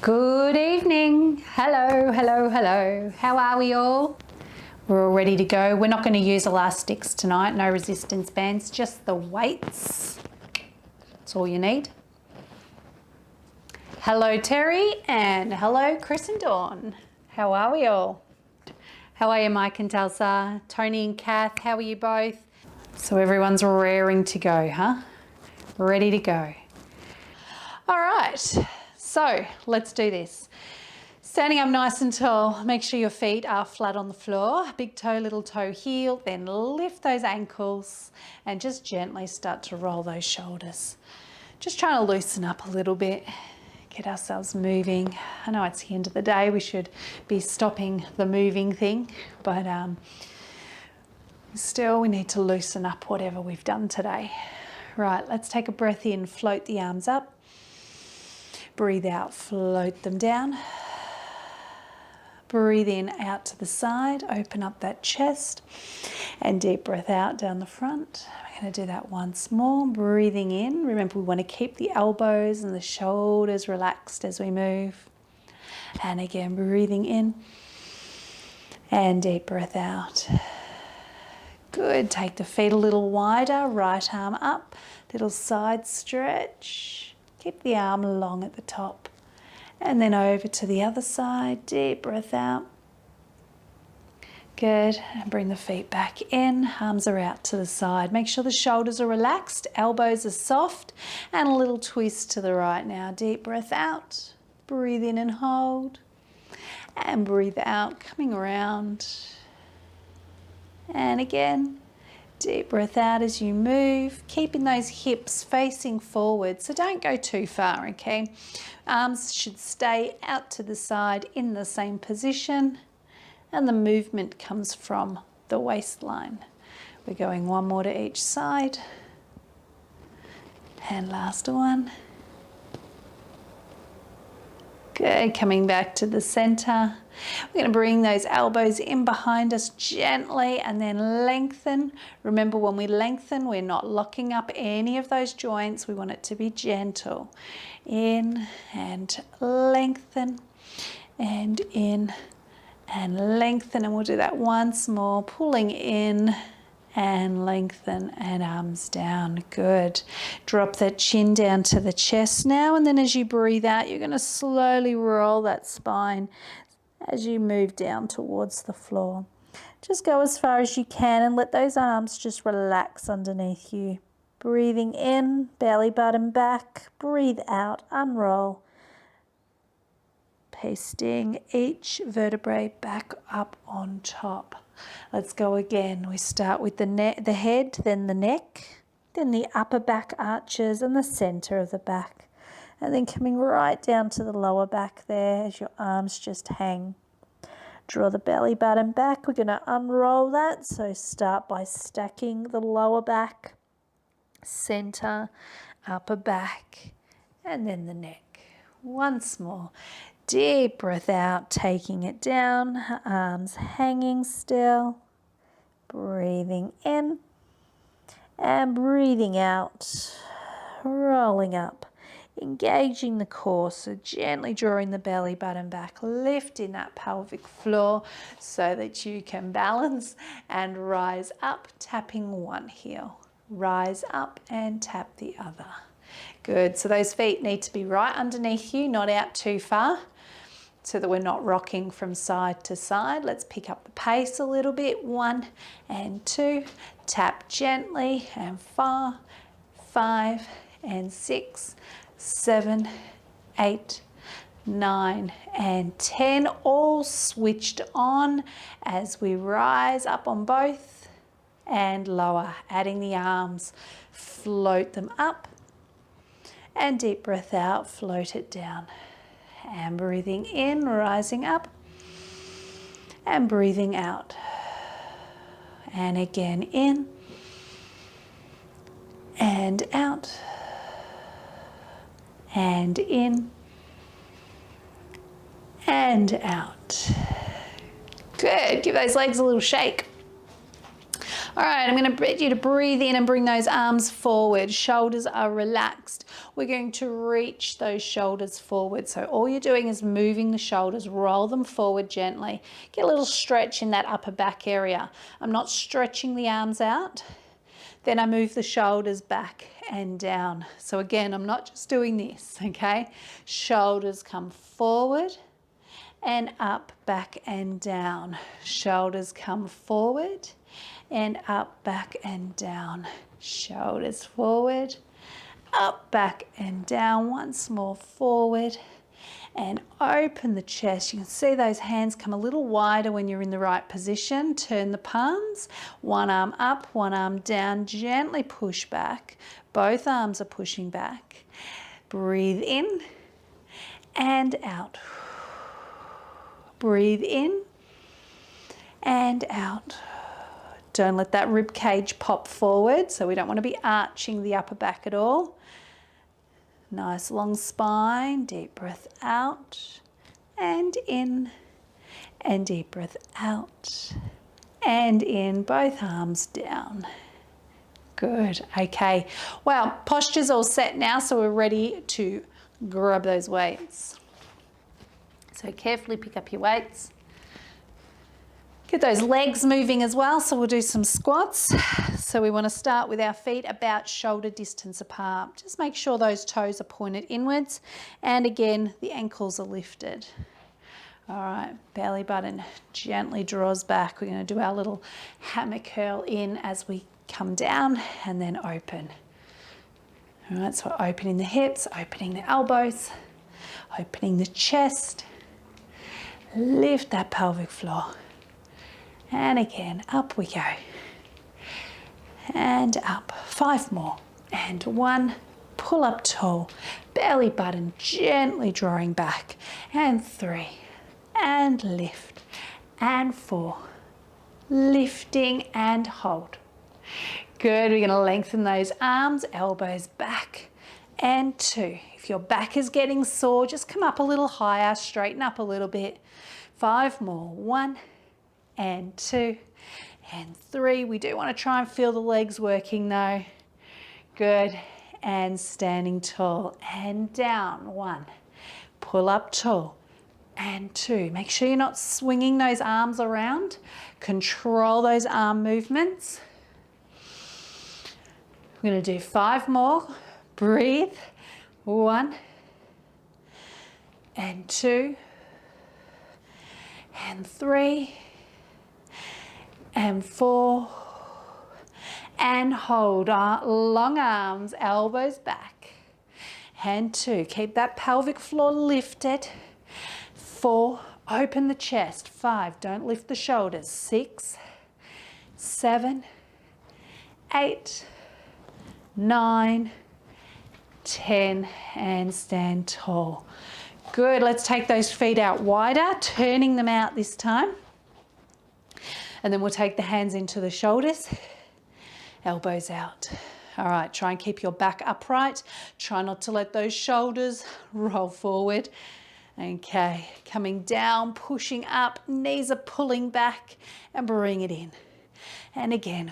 Good evening. Hello, hello, hello. How are we all? We're all ready to go. We're not going to use elastics tonight, no resistance bands, just the weights. That's all you need. Hello Terry and hello Chris and Dawn. How are we all? How are you Mike and Telsa? Tony and Kath, how are you both? So everyone's raring to go, huh? Ready to go. All right, so let's do this. Standing up nice and tall, make sure your feet are flat on the floor, big toe, little toe heel, then lift those ankles and just gently start to roll those shoulders. Just trying to loosen up a little bit, get ourselves moving. I know it's the end of the day, we should be stopping the moving thing, but still we need to loosen up whatever we've done today. Right, let's take a breath in, float the arms up. Breathe out, float them down. Breathe in, out to the side, open up that chest, and deep breath out down the front. We're going to do that once more. Breathing in. Remember, we want to keep the elbows and the shoulders relaxed as we move. And again, breathing in, and deep breath out. Good. Take the feet a little wider, right arm up, little side stretch. Keep the arm long at the top. And then over to the other side, deep breath out. Good, and bring the feet back in, arms are out to the side. Make sure the shoulders are relaxed, elbows are soft, and a little twist to the right now. Deep breath out, breathe in and hold, and breathe out, coming around. And again, deep breath out as you move, keeping those hips facing forward, so don't go too far, okay? Arms should stay out to the side in the same position, and the movement comes from the waistline. We're going one more to each side, and last one. Good, coming back to the center. We're going to bring those elbows in behind us gently and then lengthen. Remember, when we lengthen, we're not locking up any of those joints. We want it to be gentle. In and lengthen, and in and lengthen. And we'll do that once more, pulling in and lengthen and arms down. Good. Drop that chin down to the chest now, and then as you breathe out, you're going to slowly roll that spine as you move down towards the floor. Just go as far as you can and let those arms just relax underneath you. Breathing in, belly button back. Breathe out, unroll. Pasting each vertebrae back up on top. Let's go again. We start with the head, then the neck, then the upper back arches and the center of the back. And then coming right down to the lower back there as your arms just hang. Draw the belly button back. We're going to unroll that. So start by stacking the lower back, center, upper back, and then the neck. Once more. Deep breath out, taking it down, arms hanging still, breathing in and breathing out, rolling up, engaging the core, so gently drawing the belly button back, lifting that pelvic floor so that you can balance and rise up, tapping one heel, rise up and tap the other. Good, so those feet need to be right underneath you, not out too far, so that we're not rocking from side to side. Let's pick up the pace a little bit. 1 and 2, tap gently, and 4, 5 and 6, 7, 8, 9 and 10, all switched on as we rise up on both and lower, adding the arms, float them up, and deep breath out, float it down. And breathing in, rising up, and breathing out. And again, in and out, and in and out. Good, give those legs a little shake. All right, I'm going to get you to breathe in and bring those arms forward. Shoulders are relaxed. We're going to reach those shoulders forward. So all you're doing is moving the shoulders, roll them forward gently. Get a little stretch in that upper back area. I'm not stretching the arms out. Then I move the shoulders back and down. So again, I'm not just doing this, okay? Shoulders come forward and up, back and down. Shoulders come forward and up, back and down. Shoulders forward, up, back and down. Once more, forward and open the chest. You can see those hands come a little wider when you're in the right position. Turn the palms, one arm up, one arm down. Gently push back. Both arms are pushing back. Breathe in and out. Breathe in and out. Don't let that rib cage pop forward, so we don't want to be arching the upper back at all. Nice long spine, deep breath out and in, and deep breath out and in, both arms down. Good, okay. Well, posture's all set now, so we're ready to grab those weights. So carefully pick up your weights. Get those legs moving as well, so we'll do some squats. So we want to start with our feet about shoulder distance apart. Just make sure those toes are pointed inwards, and again, the ankles are lifted. All right, belly button gently draws back. We're going to do our little hammer curl in as we come down and then open. All right, so we're opening the hips, opening the elbows, opening the chest. Lift that pelvic floor. And again, up we go. And up. 5 more. And 1. Pull up tall. Belly button gently drawing back. And 3. And lift. And 4. Lifting and hold. Good. We're going to lengthen those arms, elbows back. And 2. If your back is getting sore, just come up a little higher, straighten up a little bit. 5 more. 1. And 2 and 3. We do want to try and feel the legs working though. Good. And standing tall and down. 1. Pull up tall and 2. Make sure you're not swinging those arms around. Control those arm movements. We're going to do 5 more. Breathe. 1 and 2 and 3 and 4 and hold. Long arms, elbows back. And 2. Keep that pelvic floor lifted. 4. Open the chest. 5. Don't lift the shoulders. 6, 7, 8, 9, 10, and stand tall. Good. Let's take those feet out wider, turning them out this time. And then we'll take the hands into the shoulders, elbows out. All right, try and keep your back upright. Try not to let those shoulders roll forward. Okay, coming down, pushing up, knees are pulling back, and bring it in. And again.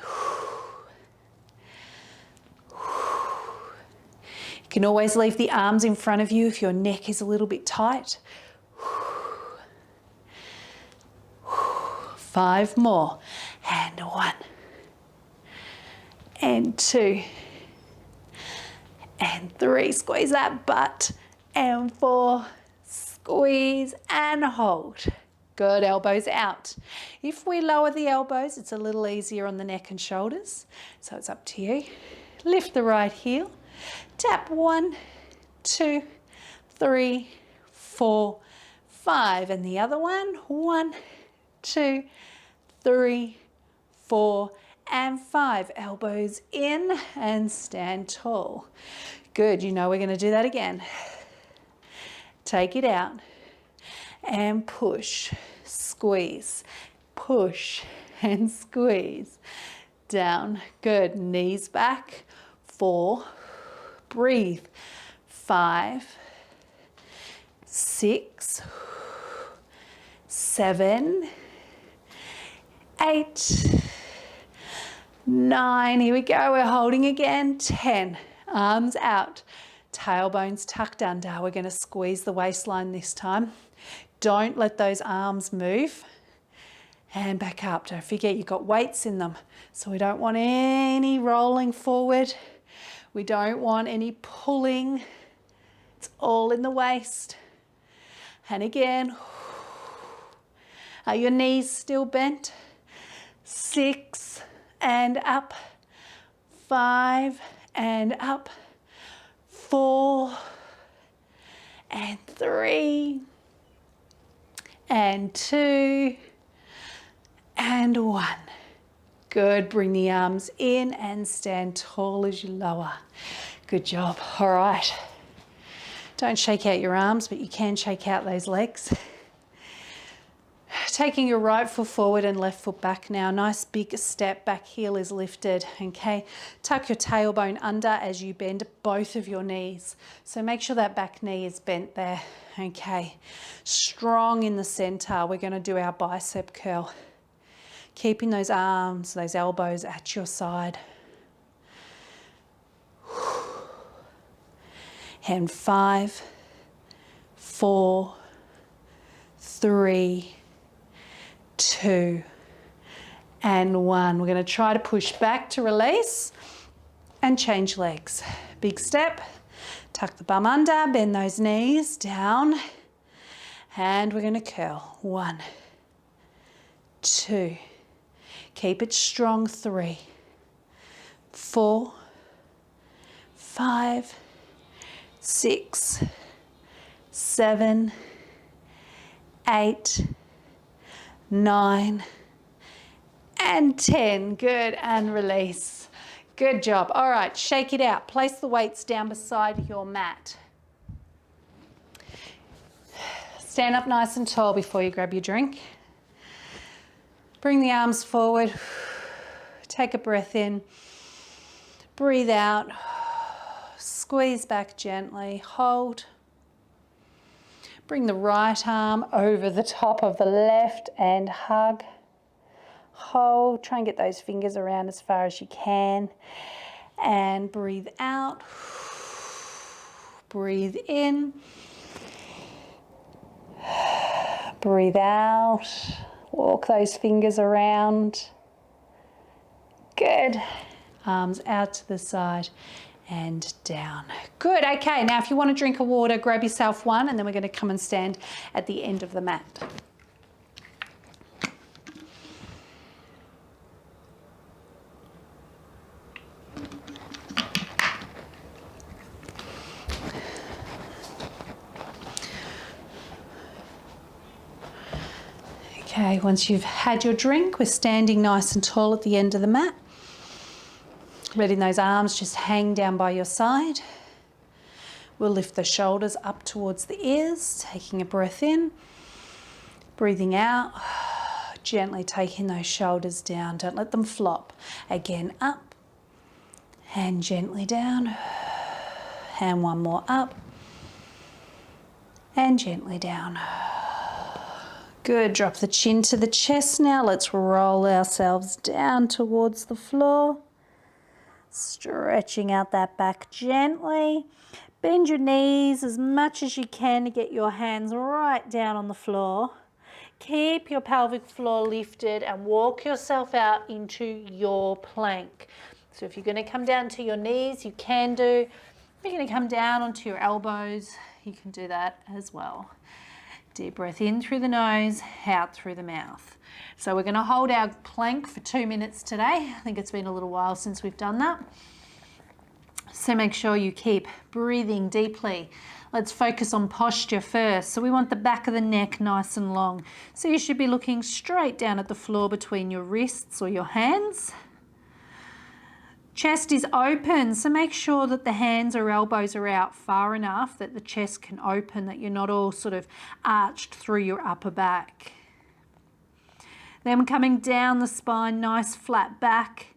You can always leave the arms in front of you if your neck is a little bit tight. 5 more. And 1. And 2. And 3. Squeeze that butt. And 4. Squeeze and hold. Good. Elbows out. If we lower the elbows, it's a little easier on the neck and shoulders. So it's up to you. Lift the right heel. Tap 1, 2, 3, 4, 5. And the other one. 1, 2, 3, 4, and 5. Elbows in and stand tall. Good. You know we're going to do that again. Take it out and push, squeeze, push and squeeze. Down. Good. Knees back. 4. Breathe. 5, 6, 7, 8, 9, here we go, we're holding again. 10, arms out, tailbones tucked under. We're going to squeeze the waistline this time. Don't let those arms move. And back up. Don't forget you've got weights in them. So we don't want any rolling forward. We don't want any pulling. It's all in the waist. And again, are your knees still bent? 6 and up. 5 and up. 4 and 3 and 2 and 1. Good. Bring the arms in and stand tall as you lower. Good job. All right. Don't shake out your arms, but you can shake out those legs. Taking your right foot forward and left foot back now. Nice big step. Back heel is lifted. Okay. Tuck your tailbone under as you bend both of your knees. So make sure that back knee is bent there. Okay. Strong in the center. We're going to do our bicep curl. Keeping those arms, those elbows at your side. And 5, 4, 3, 2, and 1. We're going to try to push back to release and change legs. Big step. Tuck the bum under, bend those knees down, and we're going to curl. 1, 2. Keep it strong. 3, 4, 5, 6, 7, 8, 9, and 10. Good. And release. Good job. All right, shake it out. Place the weights down beside your mat. Stand up nice and tall before you grab your drink. Bring the arms forward. Take a breath in. Breathe out. Squeeze back gently. Hold. Bring the right arm over the top of the left and hug. Hold. Try and get those fingers around as far as you can. And breathe out. Breathe in. Breathe out. Walk those fingers around. Good. Arms out to the side and down. Good. Okay, now if you want to drink a water, grab yourself one, and then we're going to come and stand at the end of the mat. Okay, once you've had your drink, we're standing nice and tall at the end of the mat. Letting those arms just hang down by your side. We'll lift the shoulders up towards the ears, taking a breath in, breathing out, gently taking those shoulders down. Don't let them flop. Again, up and gently down. And one more up and gently down. Good. Drop the chin to the chest now. Let's roll ourselves down towards the floor. Stretching out that back gently. Bend your knees as much as you can to get your hands right down on the floor. Keep your pelvic floor lifted and walk yourself out into your plank. So if you're going to come down to your knees, you can do. If you're going to come down onto your elbows, you can do that as well. Deep breath in through the nose, out through the mouth. So we're going to hold our plank for 2 minutes today. I think it's been a little while since we've done that. So make sure you keep breathing deeply. Let's focus on posture first. So we want the back of the neck nice and long. So you should be looking straight down at the floor between your wrists or your hands. Chest is open, so make sure that the hands or elbows are out far enough that the chest can open, that you're not all sort of arched through your upper back. Then coming down the spine, nice flat back.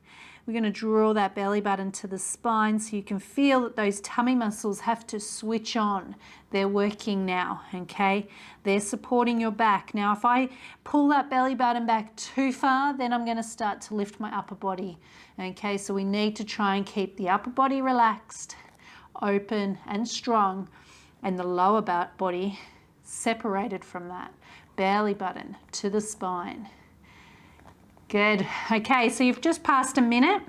We're going to draw that belly button to the spine so you can feel that those tummy muscles have to switch on. They're working now, okay? They're supporting your back. Now, if I pull that belly button back too far, then I'm going to start to lift my upper body, okay? So we need to try and keep the upper body relaxed, open and strong, and the lower body separated from that. Belly button to the spine. Good. Okay, so you've just passed a minute.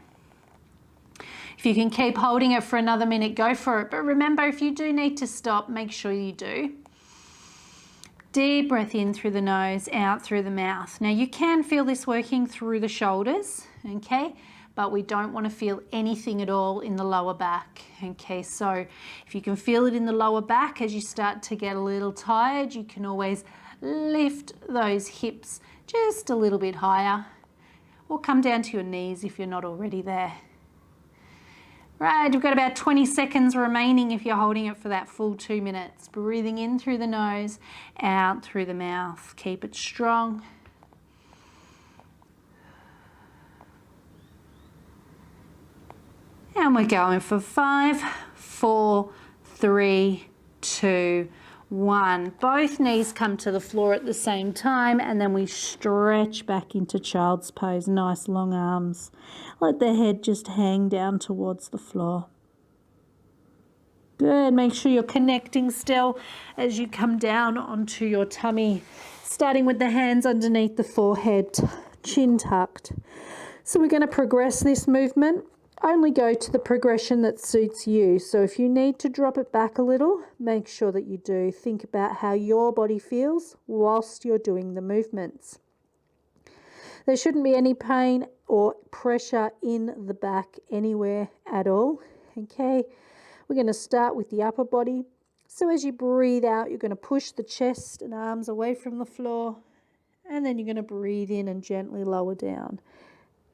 If you can keep holding it for another minute, go for it. But remember, if you do need to stop, make sure you do. Deep breath in through the nose, out through the mouth. Now you can feel this working through the shoulders, okay? But we don't want to feel anything at all in the lower back, okay? So if you can feel it in the lower back as you start to get a little tired, you can always lift those hips just a little bit higher, or come down to your knees if you're not already there. Right, we've got about 20 seconds remaining if you're holding it for that full 2 minutes. Breathing in through the nose, out through the mouth. Keep it strong. And we're going for 5, 4, 3, 2, 1. Both knees come to the floor at the same time, and then we stretch back into child's pose. Nice long arms. Let the head just hang down towards the floor. Good. Make sure you're connecting still as you come down onto your tummy, starting with the hands underneath the forehead, chin tucked. So we're going to progress this movement. Only go to the progression that suits you. So if you need to drop it back a little, make sure that you do. Think about how your body feels whilst you're doing the movements. There shouldn't be any pain or pressure in the back anywhere at all. Okay, we're going to start with the upper body. So as you breathe out, you're going to push the chest and arms away from the floor, and then you're going to breathe in and gently lower down.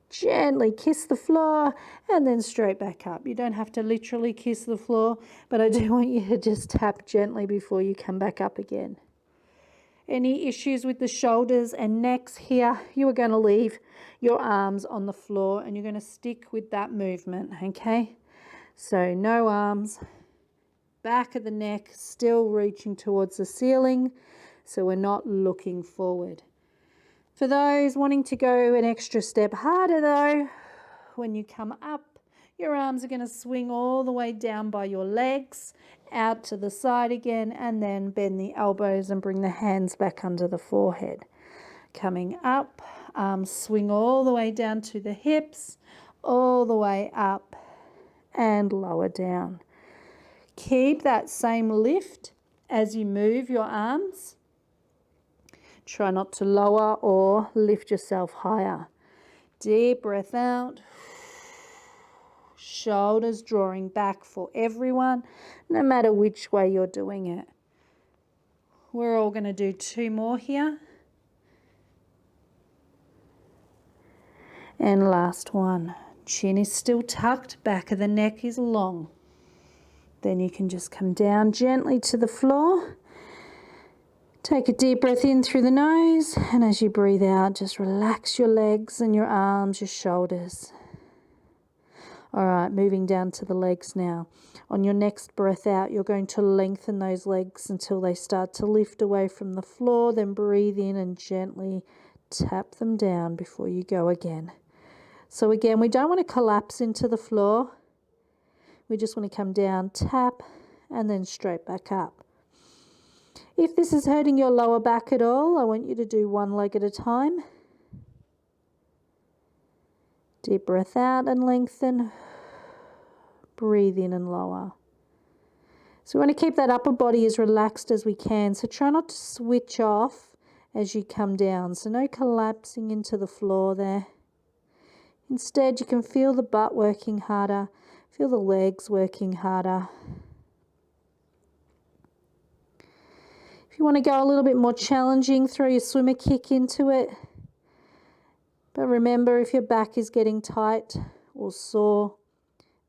Gently kiss the floor and then straight back up. You don't have to literally kiss the floor, but I do want you to just tap gently before you come back up again. Any issues with the shoulders and necks here, you are going to leave your arms on the floor and you're going to stick with that movement, okay? So no arms, back of the neck still reaching towards the ceiling, so we're not looking forward. For those wanting to go an extra step harder though, when you come up, your arms are going to swing all the way down by your legs, out to the side again, and then bend the elbows and bring the hands back under the forehead. Coming up, arms swing all the way down to the hips, all the way up and lower down. Keep that same lift as you move your arms. Try not to lower or lift yourself higher. Deep breath out. Shoulders drawing back for everyone, no matter which way you're doing it. We're all going to do 2 more here. And last one. Chin is still tucked, back of the neck is long. Then you can just come down gently to the floor. Take a deep breath in through the nose, and as you breathe out, just relax your legs and your arms, your shoulders. All right, moving down to the legs now. On your next breath out, you're going to lengthen those legs until they start to lift away from the floor, then breathe in and gently tap them down before you go again. So again, we don't want to collapse into the floor. We just want to come down, tap, and then straight back up. If this is hurting your lower back at all, I want you to do 1 leg at a time. Deep breath out and lengthen. Breathe in and lower. So we want to keep that upper body as relaxed as we can. So try not to switch off as you come down. So no collapsing into the floor there. Instead, you can feel the butt working harder. Feel the legs working harder. If you want to go a little bit more challenging, throw your swimmer kick into it. But remember, if your back is getting tight or sore,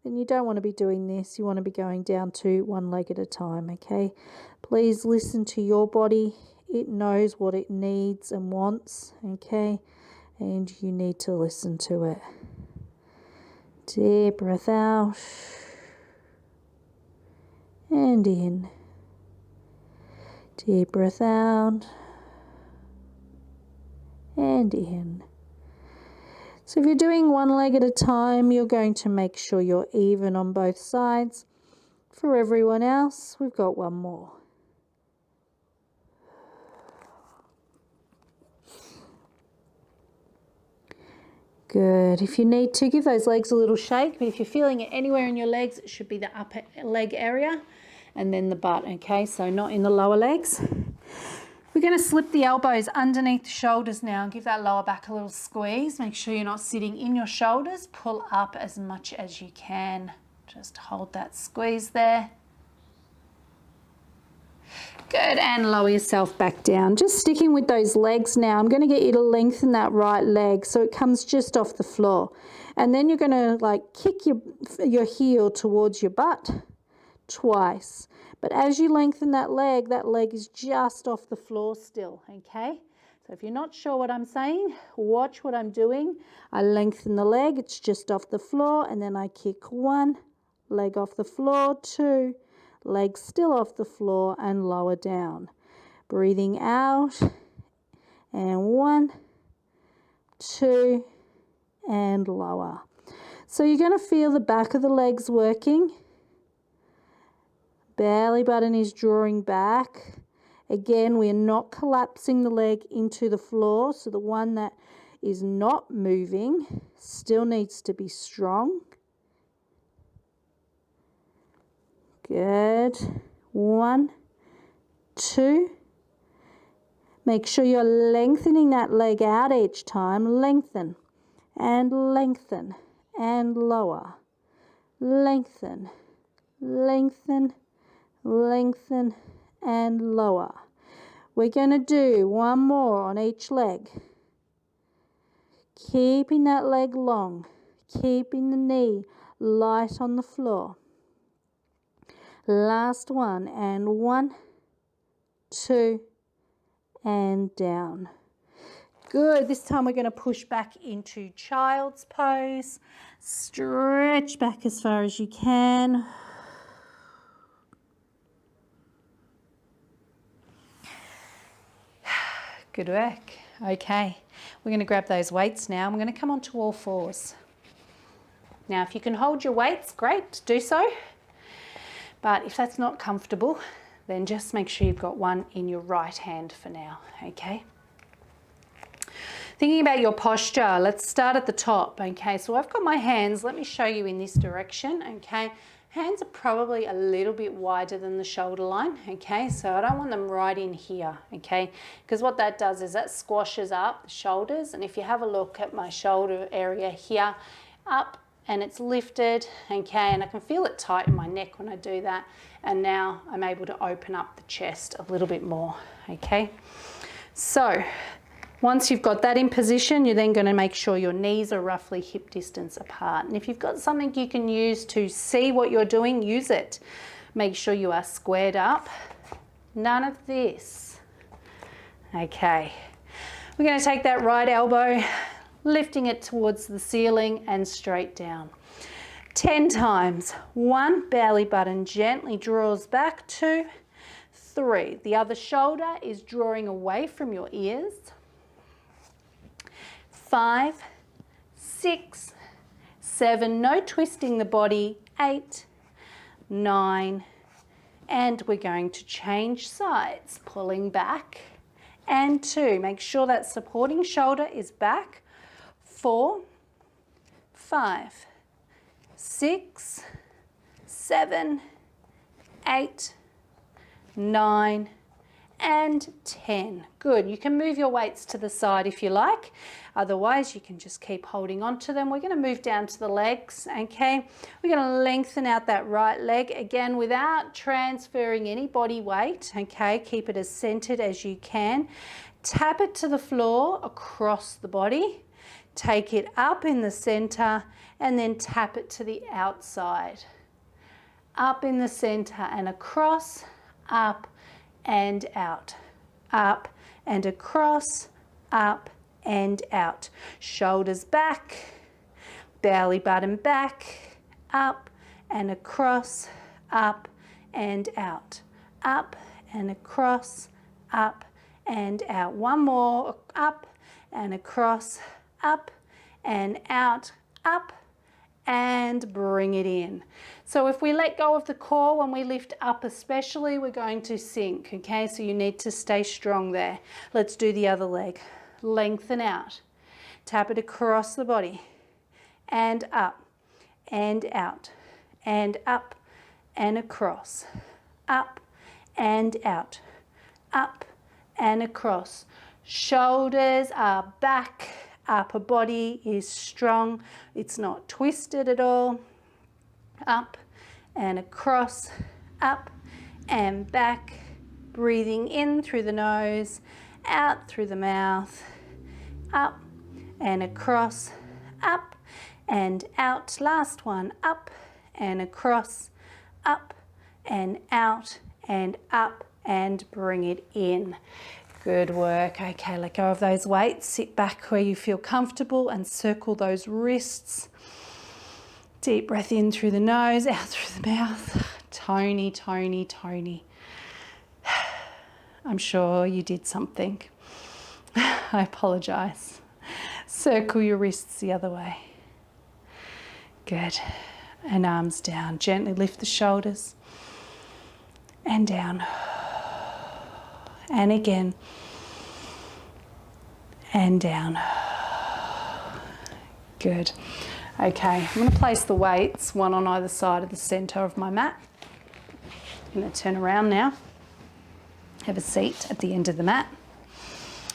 then you don't want to be doing this. You want to be going down to 1 leg at a time, okay? Please listen to your body. It knows what it needs and wants, okay? And you need to listen to it. Deep breath out and in. Deep breath out and in. So if you're doing one leg at a time, you're going to make sure you're even on both sides. For everyone else, we've got one more. Good. If you need to, give those legs a little shake, but if you're feeling it anywhere in your legs, it should be the upper leg area and then the butt, okay? So not in the lower legs. We're going to slip the elbows underneath the shoulders now and give that lower back a little squeeze. Make sure you're not sitting in your shoulders. Pull up as much as you can. Just hold that squeeze there. Good, and lower yourself back down. Just sticking with those legs now. I'm going to get you to lengthen that right leg so it comes just off the floor. And then you're going to like kick your heel towards your butt twice. But as you lengthen that leg is just off the floor still, okay? So if you're not sure what I'm saying, watch what I'm doing. I lengthen the leg, it's just off the floor, and then I kick one, leg off the floor, two, legs still off the floor, and lower down. Breathing out, and one, two, and lower. So you're going to feel the back of the legs working. Belly button is drawing back. Again, we are not collapsing the leg into the floor, so the one that is not moving still needs to be strong. Good. One, two. Make sure you're lengthening that leg out each time. Lengthen and lengthen and lower. Lengthen, lengthen, lengthen and lower. We're going to do one more on each leg. Keeping that leg long, keeping the knee light on the floor. Last one, and one, two, and down. Good. This time we're going to push back into child's pose. Stretch back as far as you can. Good work. Okay, we're going to grab those weights now. I'm going to come onto all fours. Now, if you can hold your weights, great, do so. But if that's not comfortable, then just make sure you've got one in your right hand for now, okay? Thinking about your posture, let's start at the top, okay? So I've got my hands, let me show you in this direction, okay? Hands are probably a little bit wider than the shoulder line, okay? So I don't want them right in here, okay? Because what that does is that squashes up the shoulders, and if you have a look at my shoulder area here, up, and it's lifted, okay, and I can feel it tight in my neck when I do that, and now I'm able to open up the chest a little bit more, okay? So once you've got that in position, you're then going to make sure your knees are roughly hip distance apart, and if you've got something you can use to see what you're doing, use it. Make sure you are squared up. None of this. Okay, we're going to take that right elbow, lifting it towards the ceiling and straight down. 10 times. 1, belly button gently draws back. 2, 3. The other shoulder is drawing away from your ears. 5, 6, 7. No twisting the body. 8, 9. And we're going to change sides. Pulling back. And 2. Make sure that supporting shoulder is back. 4, 5, 6, 7, 8, 9, and 10. Good. You can move your weights to the side if you like. Otherwise, you can just keep holding on to them. We're going to move down to the legs, okay? We're going to lengthen out that right leg, again, without transferring any body weight, okay? Keep it as centered as you can. Tap it to the floor across the body. Take it up in the center and then tap it to the outside. Up in the center and across, up and out. Up and across, up and out. Shoulders back, belly button back, up and across, up and out, up and across, up and out. One more, up and across, up and out, up and bring it in. So if we let go of the core when we lift up especially, we're going to sink, okay? So you need to stay strong there. Let's do the other leg. Lengthen out. Tap it across the body and up and out and up and across, up and out, up and across. Shoulders are back, upper body is strong, it's not twisted at all. Up and across, up and back, breathing in through the nose, out through the mouth, up and across, up and out. Last one, up and across, up and out and up and bring it in. Good work. Okay, let go of those weights. Sit back where you feel comfortable and circle those wrists. Deep breath in through the nose, out through the mouth. Tony, Tony, Tony. I'm sure you did something. I apologise. Circle your wrists the other way. Good. And arms down. Gently lift the shoulders. And down. And again. And down. Good. Okay, I'm going to place the weights, one on either side of the centre of my mat. I'm going to turn around now. Have a seat at the end of the mat.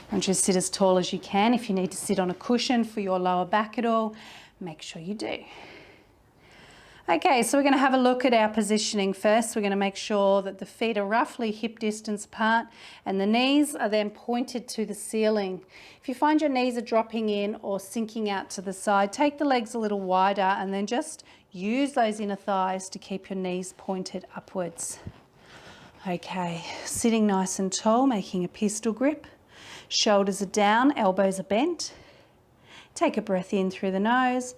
I want you to sit as tall as you can. If you need to sit on a cushion for your lower back at all, make sure you do. Okay, so we're going to have a look at our positioning first. We're going to make sure that the feet are roughly hip distance apart and the knees are then pointed to the ceiling. If you find your knees are dropping in or sinking out to the side, take the legs a little wider and then just use those inner thighs to keep your knees pointed upwards. Okay, sitting nice and tall, making a pistol grip. Shoulders are down, elbows are bent. Take a breath in through the nose.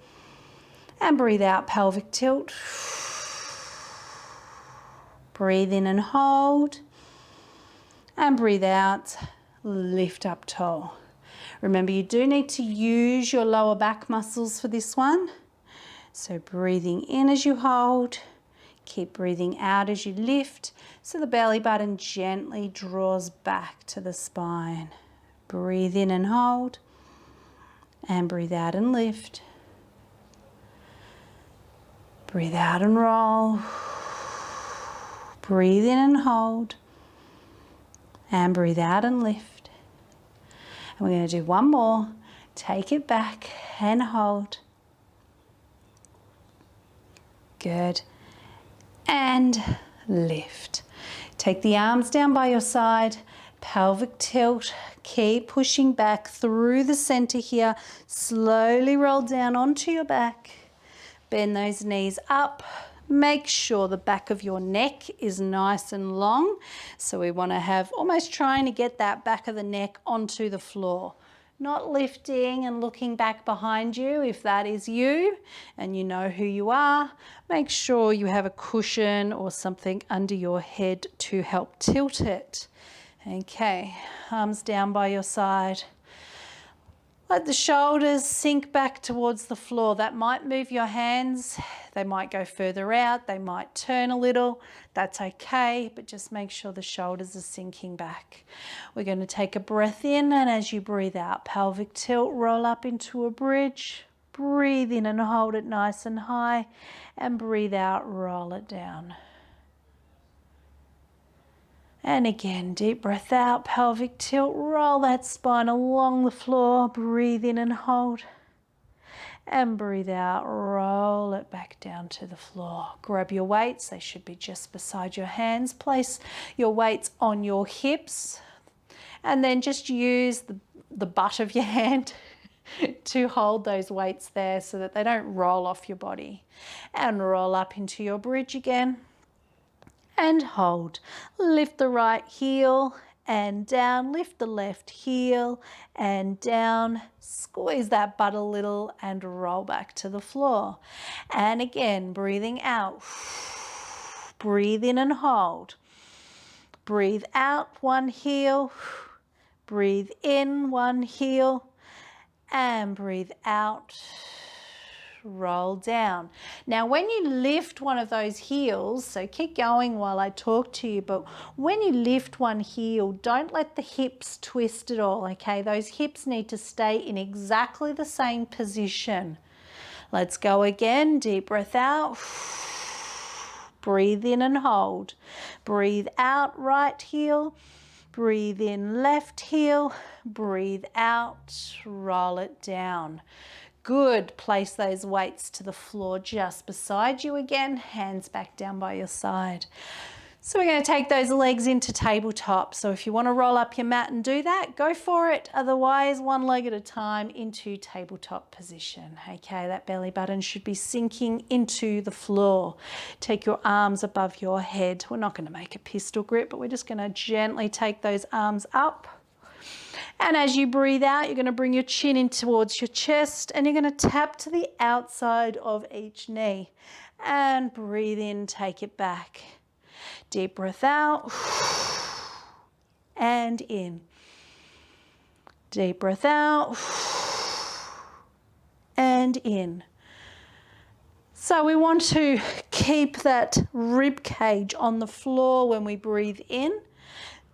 And breathe out, pelvic tilt. Breathe in and hold. And breathe out, lift up tall. Remember, you do need to use your lower back muscles for this one. So breathing in as you hold. Keep breathing out as you lift. So the belly button gently draws back to the spine. Breathe in and hold. And breathe out and lift. Breathe out and roll. Breathe in and hold. And breathe out and lift. And we're going to do one more. Take it back and hold. Good. And lift. Take the arms down by your side. Pelvic tilt. Keep pushing back through the center here. Slowly roll down onto your back. Bend those knees up. Make sure the back of your neck is nice and long. So we want to have almost trying to get that back of the neck onto the floor. Not lifting and looking back behind you. If that is you and you know who you are, make sure you have a cushion or something under your head to help tilt it. Okay, arms down by your side. Let the shoulders sink back towards the floor. That might move your hands. They might go further out. They might turn a little. That's okay, but just make sure the shoulders are sinking back. We're going to take a breath in, and as you breathe out, pelvic tilt, roll up into a bridge. Breathe in and hold it nice and high, and breathe out, roll it down. And again, deep breath out, pelvic tilt, roll that spine along the floor, breathe in and hold. And breathe out, roll it back down to the floor. Grab your weights, they should be just beside your hands. Place your weights on your hips and then just use the butt of your hand to hold those weights there so that they don't roll off your body. And roll up into your bridge again. And hold. Lift the right heel and down. Lift the left heel and down. Squeeze that butt a little and roll back to the floor. And again, breathing out. Breathe in and hold. Breathe out, one heel. Breathe in, one heel. And breathe out. Roll down. Now when you lift one of those heels, so keep going while I talk to you, but when you lift one heel, don't let the hips twist at all, okay? Those hips need to stay in exactly the same position. Let's go again. Deep breath out. Breathe in and hold. Breathe out, right heel. Breathe in, left heel. Breathe out, roll it down. Good. Place those weights to the floor just beside you again. Hands back down by your side. So we're going to take those legs into tabletop. So if you want to roll up your mat and do that, go for it. Otherwise, one leg at a time into tabletop position. Okay, that belly button should be sinking into the floor. Take your arms above your head. We're not going to make a pistol grip, but we're just going to gently take those arms up. And as you breathe out, you're going to bring your chin in towards your chest and you're going to tap to the outside of each knee. And breathe in, take it back. Deep breath out and in. Deep breath out and in. So we want to keep that rib cage on the floor when we breathe in.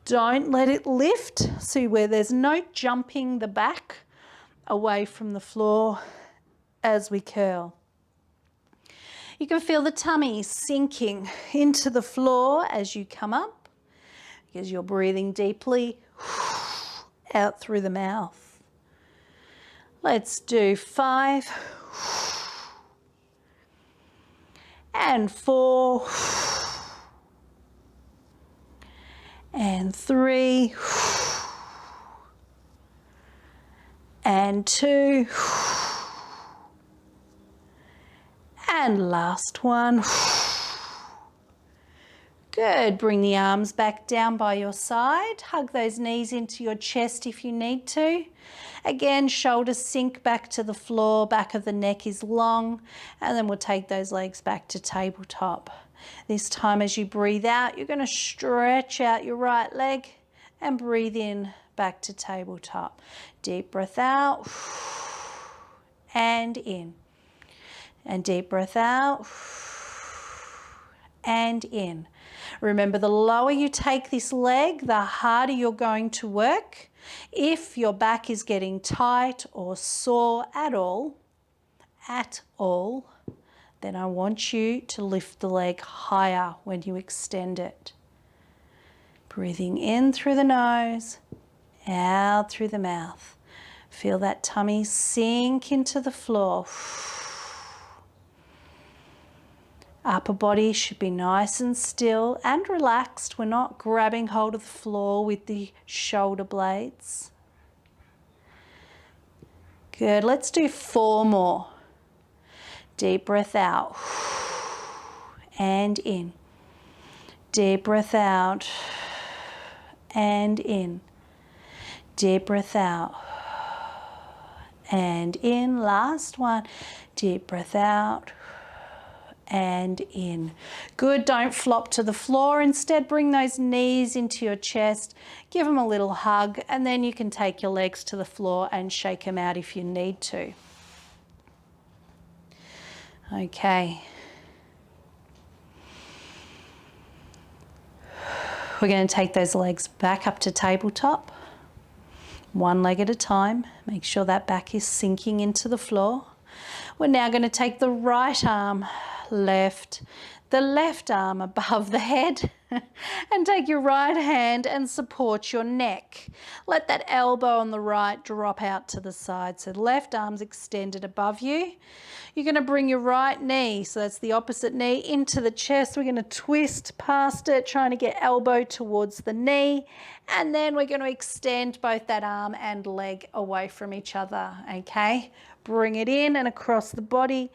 Don't let it lift. See where there's no jumping the back away from the floor as we curl. You can feel the tummy sinking into the floor as you come up because you're breathing deeply out through the mouth. Let's do 5 and 4 and 3 and 2 and last one. Good. Bring the arms back down by your side. Hug those knees into your chest if you need to. Again, shoulders sink back to the floor. Back of the neck is long. And then we'll take those legs back to tabletop. This time as you breathe out, you're going to stretch out your right leg and breathe in back to tabletop. Deep breath out and in. And deep breath out and in. Remember, the lower you take this leg, the harder you're going to work. If your back is getting tight or sore at all, then I want you to lift the leg higher when you extend it. Breathing in through the nose, out through the mouth. Feel that tummy sink into the floor. Upper body should be nice and still and relaxed. We're not grabbing hold of the floor with the shoulder blades. Good. Let's do 4 more. Deep breath out and in. Deep breath out and in. Deep breath out and in. Last one. Deep breath out and in. Good. Don't flop to the floor. Instead, bring those knees into your chest. Give them a little hug, and then you can take your legs to the floor and shake them out if you need to. Okay. We're going to take those legs back up to tabletop. One leg at a time. Make sure that back is sinking into the floor. We're now going to take the right arm the left arm above the head and take your right hand and support your neck. Let that elbow on the right drop out to the side. So the left arm's extended above you. You're going to bring your right knee, so that's the opposite knee, into the chest. We're going to twist past it, trying to get elbow towards the knee. And then we're going to extend both that arm and leg away from each other, okay? Bring it in and across the body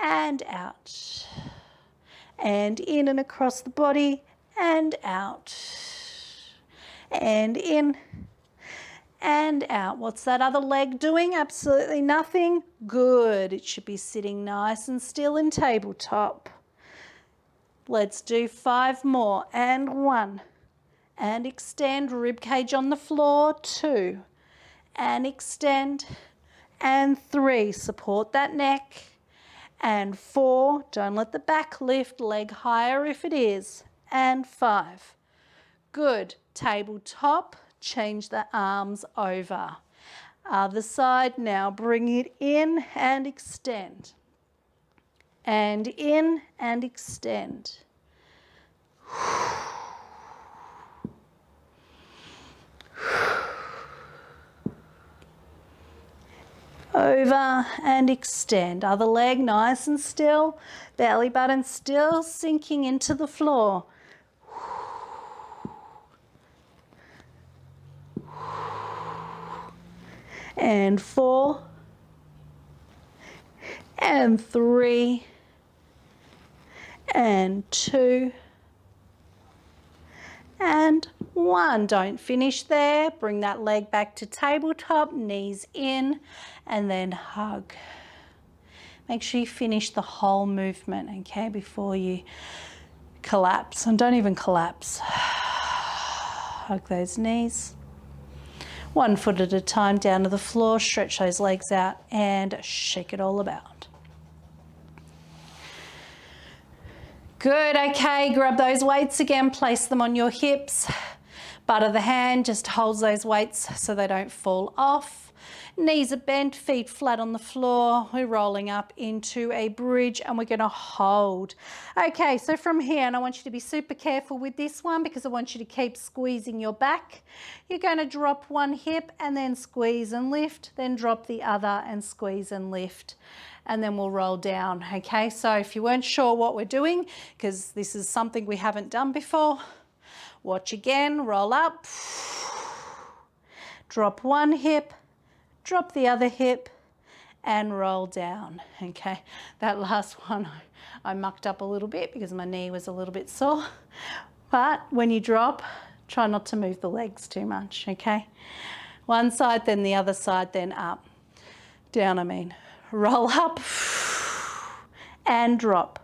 and out. And in and across the body and out. and in and out. What's that other leg doing? Absolutely nothing. Good. It should be sitting nice and still in tabletop. Let's do 5 more. And 1. And extend. Rib cage on the floor. 2. And extend. And 3. Support that neck. And 4. Don't let the back lift. Leg higher if it is. And 5. Good. Tabletop. Change the arms over. Other side. Now bring it in and extend. And in and extend. Over and extend. Other leg nice and still. Belly button still sinking into the floor. And 4 and 3 and 2 and 1. Don't finish there. Bring that leg back to tabletop, knees in, and then hug. Make sure you finish the whole movement, okay, before you collapse. And don't even collapse. Hug those knees. 1 foot at a time down to the floor. Stretch those legs out and shake it all about. Good, okay, grab those weights again, place them on your hips. Butt of the hand just holds those weights so they don't fall off. Knees are bent, feet flat on the floor. We're rolling up into a bridge and we're gonna hold. Okay, so from here, and I want you to be super careful with this one because I want you to keep squeezing your back. You're gonna drop one hip and then squeeze and lift, then drop the other and squeeze and lift. And then we'll roll down, okay? So if you weren't sure what we're doing, because this is something we haven't done before, watch again, roll up, drop one hip, drop the other hip, and roll down, okay? That last one, I mucked up a little bit because my knee was a little bit sore. But when you drop, try not to move the legs too much, okay? One side, then the other side, then up. Down, I mean. Roll up, and drop,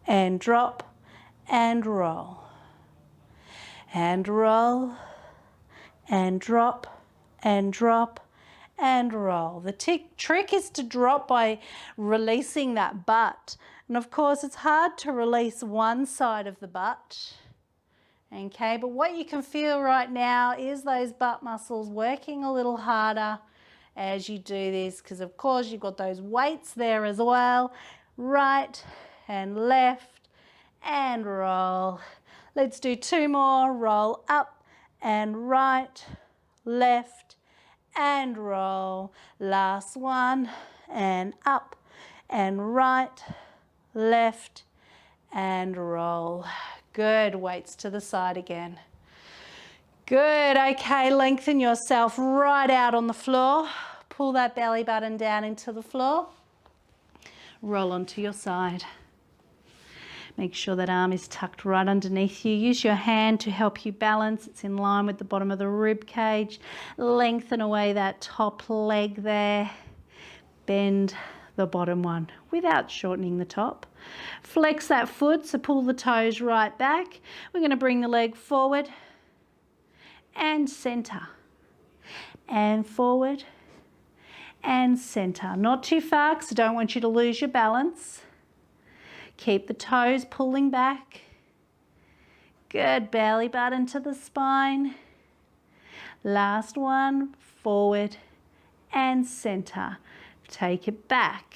and drop, and roll. And roll, and drop, and drop, and roll. The trick is to drop by releasing that butt. And of course, it's hard to release one side of the butt. Okay, but what you can feel right now is those butt muscles working a little harder as you do this, because of course you've got those weights there as well. Right and left and roll. Let's do 2 more. Roll up and right, left and roll. Last one, and up and right, left and roll. Good, weights to the side again. Good, okay, lengthen yourself right out on the floor. Pull that belly button down into the floor. Roll onto your side. Make sure that arm is tucked right underneath you. Use your hand to help you balance. It's in line with the bottom of the rib cage. Lengthen away that top leg there. Bend the bottom one without shortening the top. Flex that foot, so pull the toes right back. We're going to bring the leg forward and center, and forward and center. Not too far because I don't want you to lose your balance. Keep the toes pulling back. Good, belly button to the spine. Last one, forward and center. Take it back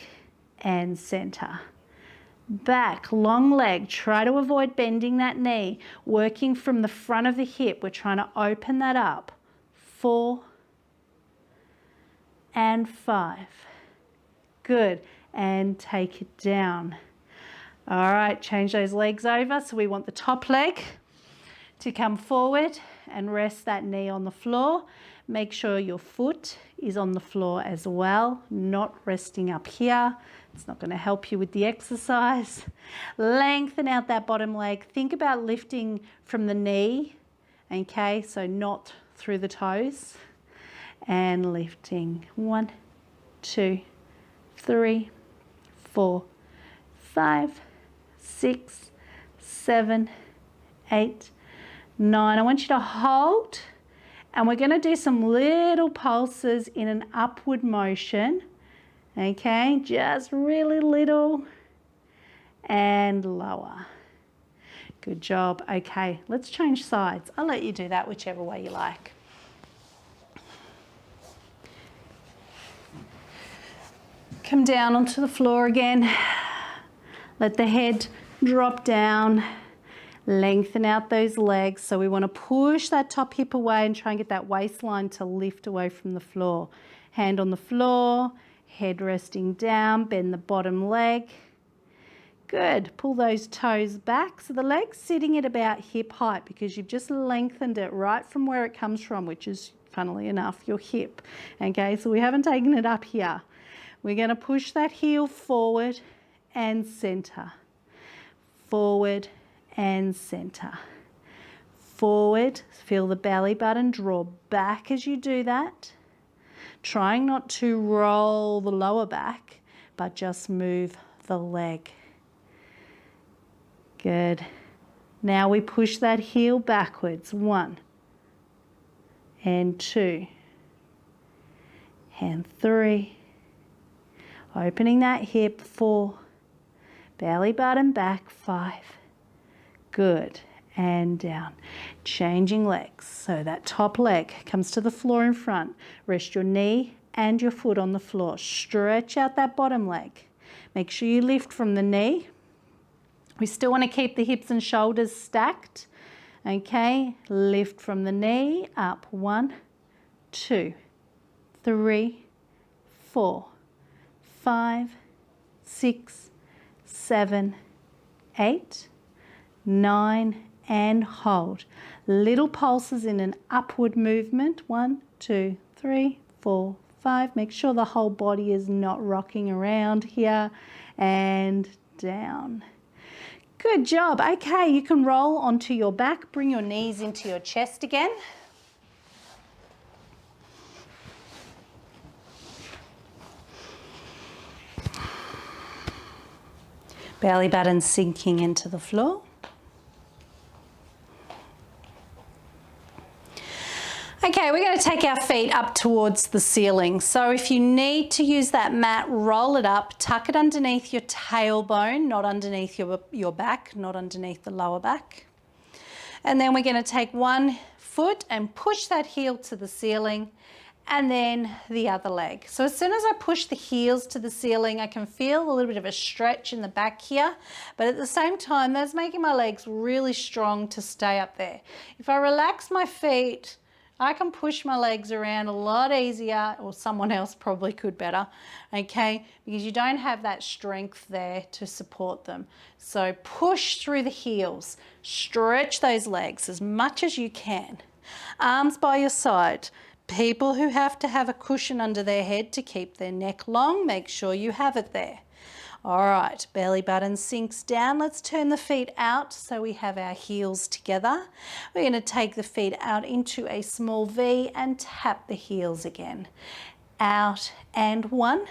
and center. Back, long leg. Try to avoid bending that knee. Working from the front of the hip. We're trying to open that up. 4 and 5. Good. And take it down. All right, change those legs over. So we want the top leg to come forward and rest that knee on the floor. Make sure your foot is on the floor as well, not resting up here. It's not going to help you with the exercise. Lengthen out that bottom leg. Think about lifting from the knee Okay, so not through the toes. And lifting. 1, 2, 3, 4, 5, 6, 7, 8, 9. I want you to hold, and we're going to do some little pulses in an upward motion. Okay, just really little and lower. Good job. Okay, let's change sides. I'll let you do that whichever way you like. Come down onto the floor again. Let the head drop down. Lengthen out those legs. So we want to push that top hip away and try and get that waistline to lift away from the floor. Hand on the floor, head resting down, bend the bottom leg. Good. Pull those toes back. So the leg's sitting at about hip height because you've just lengthened it right from where it comes from, which is, funnily enough, your hip. Okay, so we haven't taken it up here. We're going to push that heel forward and center. Forward and center. Forward. Feel the belly button draw back as you do that. Trying not to roll the lower back, but just move the leg. Good. Now we push that heel backwards. 1 and 2 and 3. Opening that hip. 4. Belly button back. 5. Good. And down. Changing legs. So that top leg comes to the floor in front. Rest your knee and your foot on the floor. Stretch out that bottom leg. Make sure you lift from the knee. We still want to keep the hips and shoulders stacked. Okay, lift from the knee, up. 1, 2, 3, 4, 5, 6, 7, 8, 9, and hold. Little pulses in an upward movement. 1, 2, 3, 4, 5. Make sure the whole body is not rocking around here. And down. Good job. Okay, you can roll onto your back. Bring your knees into your chest again. Belly button sinking into the floor. Okay, we're going to take our feet up towards the ceiling. So if you need to use that mat, roll it up, tuck it underneath your tailbone, not underneath your back, not underneath the lower back. And then we're going to take one foot and push that heel to the ceiling, and then the other leg. So as soon as I push the heels to the ceiling, I can feel a little bit of a stretch in the back here, but at the same time, that's making my legs really strong to stay up there. If I relax my feet, I can push my legs around a lot easier, or someone else probably could better, okay? Because you don't have that strength there to support them. So push through the heels, stretch those legs as much as you can. Arms by your side. People who have to have a cushion under their head to keep their neck long, make sure you have it there. All right, belly button sinks down. Let's turn the feet out so we have our heels together. We're going to take the feet out into a small V and tap the heels again. Out and 1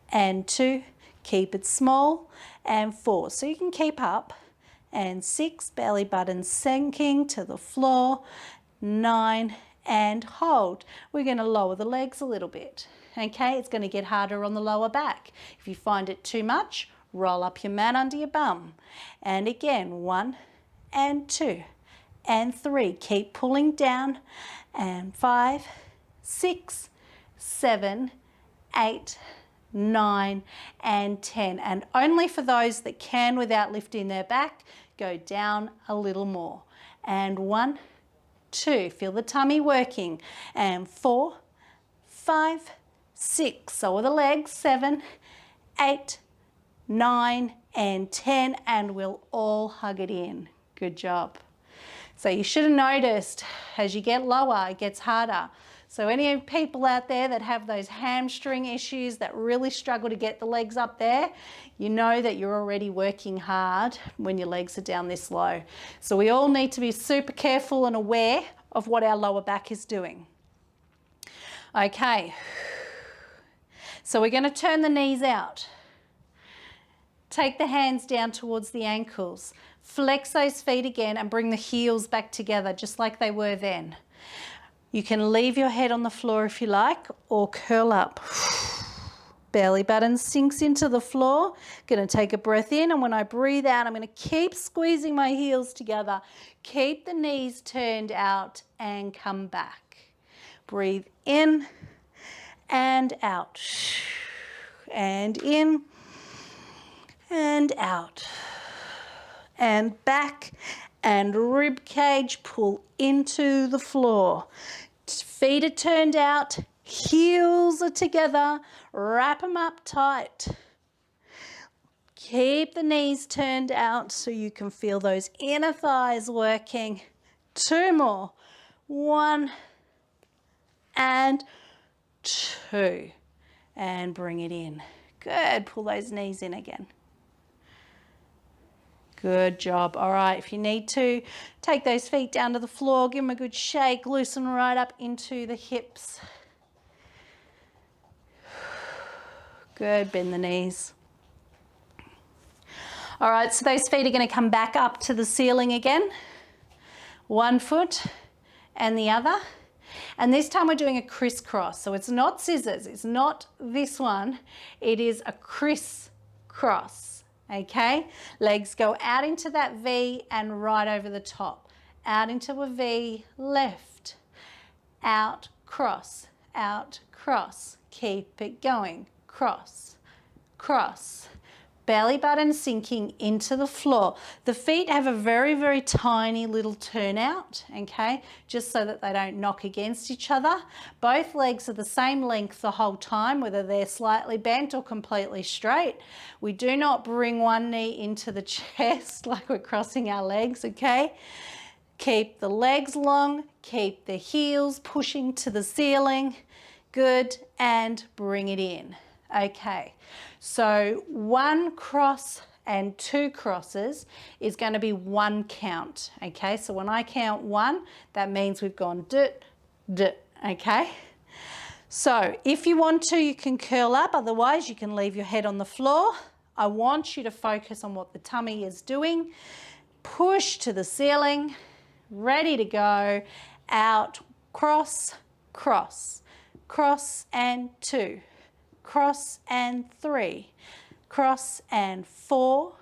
and 2. Keep it small, and 4. So you can keep up. And 6, belly button sinking to the floor. 9 and hold. We're going to lower the legs a little bit. Okay, it's going to get harder on the lower back. If you find it too much, roll up your mat under your bum. And again, 1 and 2 and 3. Keep pulling down. And 5, 6, 7, 8, 9, and 10. And only for those that can without lifting their back, go down a little more. And 1, 2. Feel the tummy working. And 4, 5, 6, so are the legs. 7, 8, 9, and 10, and we'll all hug it in. Good job. So you should have noticed as you get lower, it gets harder. So any people out there that have those hamstring issues that really struggle to get the legs up there, you know that you're already working hard when your legs are down this low. So we all need to be super careful and aware of what our lower back is doing. Okay, so we're going to turn the knees out. Take the hands down towards the ankles. Flex those feet again and bring the heels back together just like they were then. You can leave your head on the floor if you like, or curl up. Belly button sinks into the floor. Going to take a breath in, and when I breathe out, I'm going to keep squeezing my heels together. Keep the knees turned out and come back. Breathe in and out. And in and out. And back, and rib cage pull into the floor. Feet are turned out, heels are together, wrap them up tight. Keep the knees turned out so you can feel those inner thighs working. 2 more. 1 and 2. And bring it in. Good. Pull those knees in again. Good job. All right, if you need to, take those feet down to the floor, give them a good shake, loosen right up into the hips. Good, bend the knees. All right, so those feet are going to come back up to the ceiling again. 1 foot and the other. And this time we're doing a crisscross. So it's not scissors, it's not this one, it is a crisscross. Okay, legs go out into that V and right over the top. Out into a V, left, out, cross, keep it going, cross, cross. Belly button sinking into the floor. The feet have a very, very tiny little turnout, okay, just so that they don't knock against each other. Both legs are the same length the whole time, whether they're slightly bent or completely straight. We do not bring one knee into the chest like we're crossing our legs, okay? Keep the legs long, keep the heels pushing to the ceiling. Good, and bring it in. Okay, so 1 cross and 2 crosses is going to be 1 count. Okay, so when I count 1, that means we've gone dit, dit. Okay, so if you want to, you can curl up, otherwise you can leave your head on the floor. I want you to focus on what the tummy is doing. Push to the ceiling, ready to go. Out, cross, cross, cross and 2. Cross and 3, cross and 4,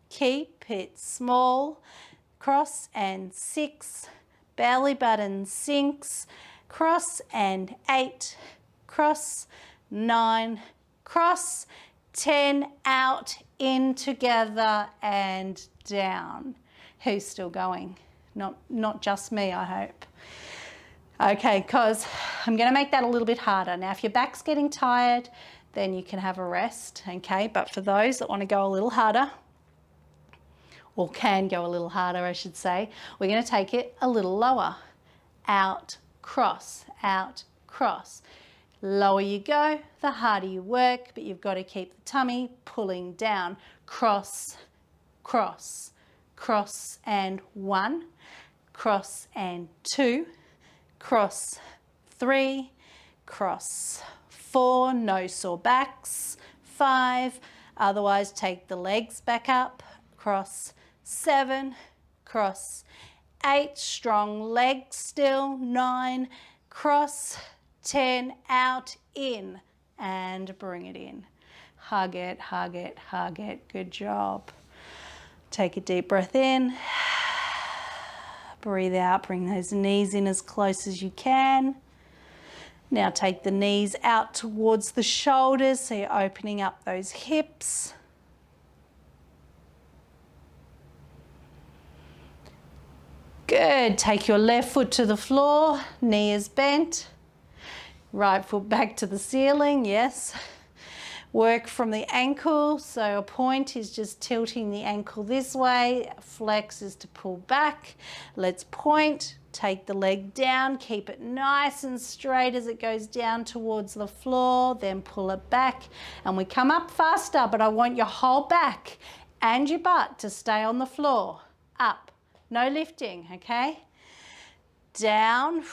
keep it small, cross and 6, belly button sinks, cross and 8, cross 9, cross 10, out, in together and down. Who's still going? Not just me, I hope. Okay, because I'm going to make that a little bit harder. Now, if your back's getting tired, then you can have a rest, okay? But for those that want to go a little harder, or can go a little harder, I should say, we're going to take it a little lower. Out, cross, out, cross. Lower you go, the harder you work, but you've got to keep the tummy pulling down. Cross, cross, cross and 1, cross and 2, cross 3, cross 4, no sore backs, 5, otherwise take the legs back up, cross 7, cross 8, strong legs still, 9, cross 10, out, in, and bring it in. Hug it, hug it, hug it, good job. Take a deep breath in. Breathe out, bring those knees in as close as you can. Now take the knees out towards the shoulders, so you're opening up those hips. Good, take your left foot to the floor, knee is bent. Right foot back to the ceiling, yes. Work from the ankle, so a point is just tilting the ankle this way, flex is to pull back. Let's point, take the leg down, keep it nice and straight as it goes down towards the floor, then pull it back, and we come up faster, but I want your whole back and your butt to stay on the floor. Up, no lifting, okay? down.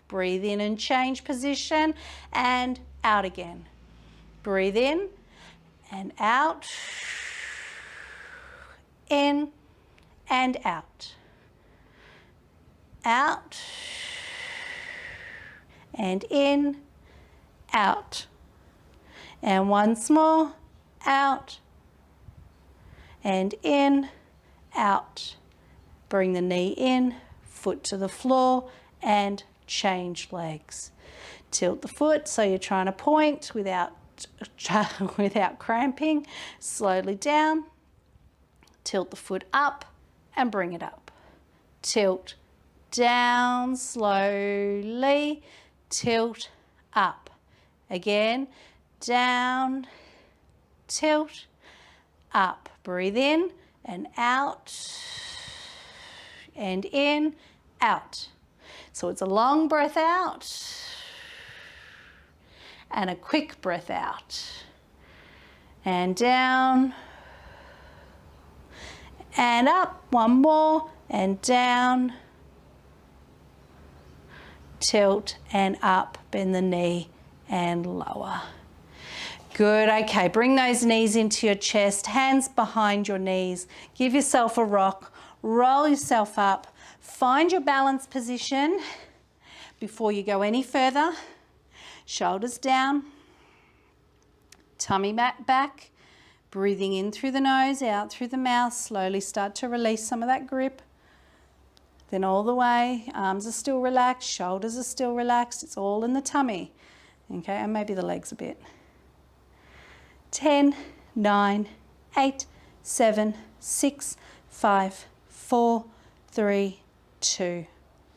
Breathe in and change position, and out again. Breathe in and out. In and out. Out and in, out. And once more, out and in, out. Bring the knee in, foot to the floor, and change legs. Tilt the foot so you're trying to point without cramping. Slowly down. Tilt the foot up and bring it up. Tilt down slowly. Tilt up. Again, down, tilt, up. Breathe in and out, and in, out. So it's a long breath out and a quick breath out. And down and up. One more, and down, tilt and up. Bend the knee and lower. Good, okay, bring those knees into your chest, hands behind your knees. Give yourself a rock, roll yourself up, find your balance position before you go any further. Shoulders down, tummy mat back, breathing in through the nose, out through the mouth. Slowly start to release some of that grip. Then all the way, arms are still relaxed, shoulders are still relaxed. It's all in the tummy, okay, and maybe the legs a bit. 10, 9, 8, 7, 6, 5, 4, 3, 2,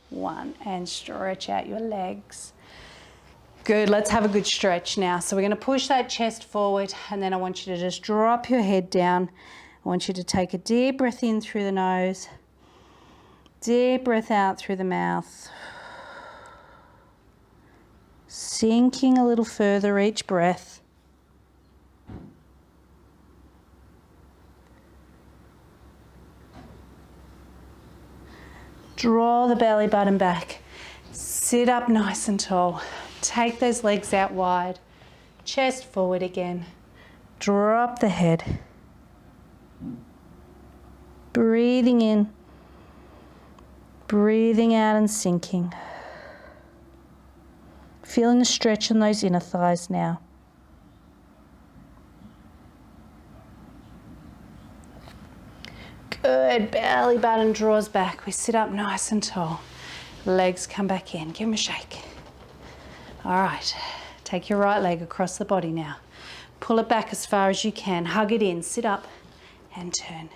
1. And stretch out your legs. Good, let's have a good stretch now. So we're going to push that chest forward, and then I want you to just drop your head down. I want you to take a deep breath in through the nose. Deep breath out through the mouth. Sinking a little further each breath. Draw the belly button back. Sit up nice and tall. Take those legs out wide. Chest forward again. Drop the head. Breathing in. Breathing out and sinking. Feeling the stretch in those inner thighs now. Good, belly button draws back. We sit up nice and tall. Legs come back in. Give them a shake. All right, take your right leg across the body now. Pull it back as far as you can. Hug it in. Sit up and turn.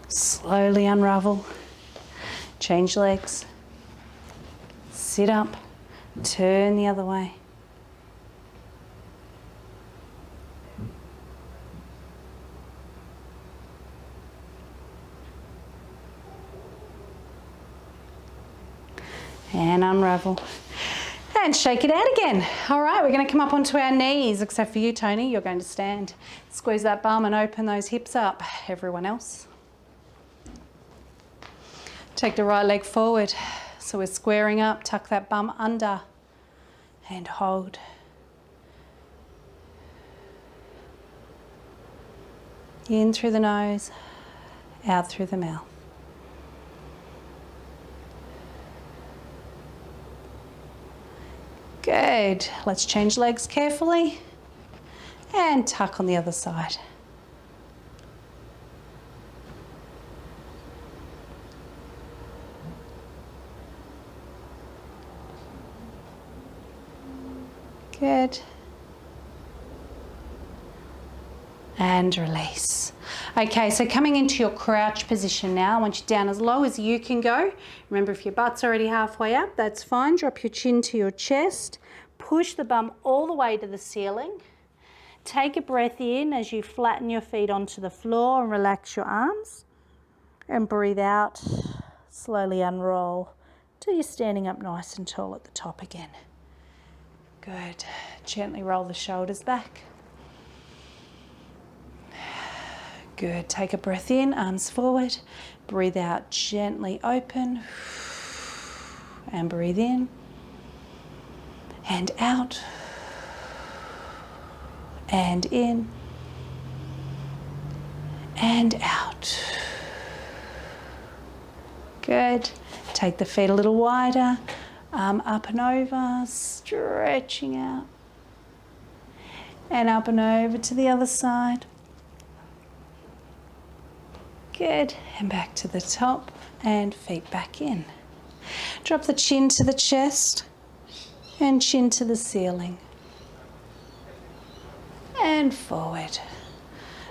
Slowly unravel. Change legs. Sit up, turn the other way. And unravel. And shake it out again. All right, we're going to come up onto our knees, except for you, Tony. You're going to stand. Squeeze that bum and open those hips up. Everyone else. Take the right leg forward. So we're squaring up, tuck that bum under and hold. In through the nose, out through the mouth. Good. Let's change legs carefully and tuck on the other side. Good. And release. Okay, so coming into your crouch position now. I want you down as low as you can go. Remember, if your butt's already halfway up, that's fine. Drop your chin to your chest. Push the bum all the way to the ceiling. Take a breath in as you flatten your feet onto the floor and relax your arms. And breathe out. Slowly unroll till you're standing up nice and tall at the top again. Good. Gently roll the shoulders back. Good. Take a breath in, arms forward. Breathe out, gently open. And breathe in. And out. And in. And out. Good. Take the feet a little wider. Arm up and over, stretching out. And up and over to the other side. Good. And back to the top and feet back in. Drop the chin to the chest and chin to the ceiling. And forward.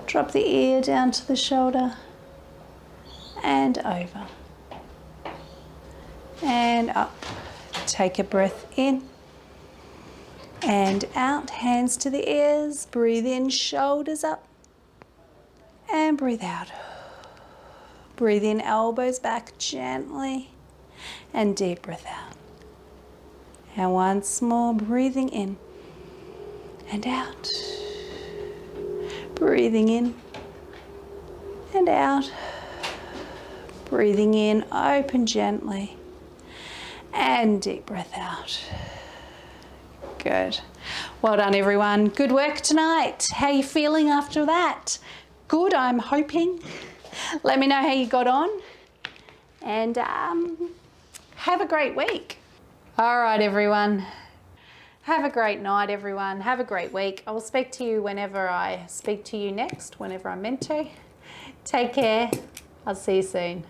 Drop the ear down to the shoulder and over. And up. Take a breath in and out. Hands to the ears. Breathe in, shoulders up. And breathe out. Breathe in, elbows back gently. And deep breath out. And once more, breathing in and out. Breathing in and out. Breathing in, open gently. And deep breath out. Good. Well done, everyone. Good work tonight. How are you feeling after that? Good, I'm hoping. Let me know how you got on. And have a great week. All right, everyone. Have a great night, everyone. Have a great week. I will speak to you whenever I speak to you next, whenever I'm meant to. Take care. I'll see you soon.